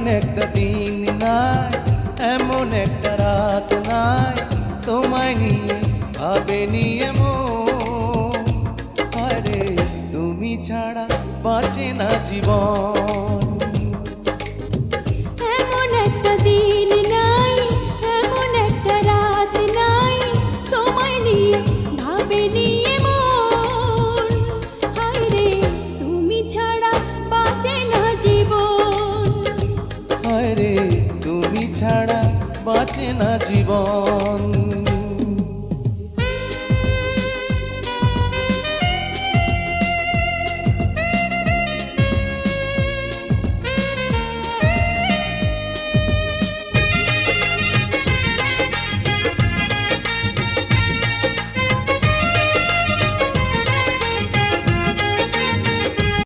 একটা দিন নাই, এমন একটা রাত নাই, তোমায় নিয়ে ভাবেনি এমন। আরে তুমি ছাড়া বাঁচে না জীবন। এমন একটা দিন নাই, এমন একটা রাত নাই, তোমায় নিয়ে ভাবেনি এমন। হায়রে তুমি ছাড়া বাঁচে না জীবন। আরে তুমি ছাড়া বাঁচে না জীবন।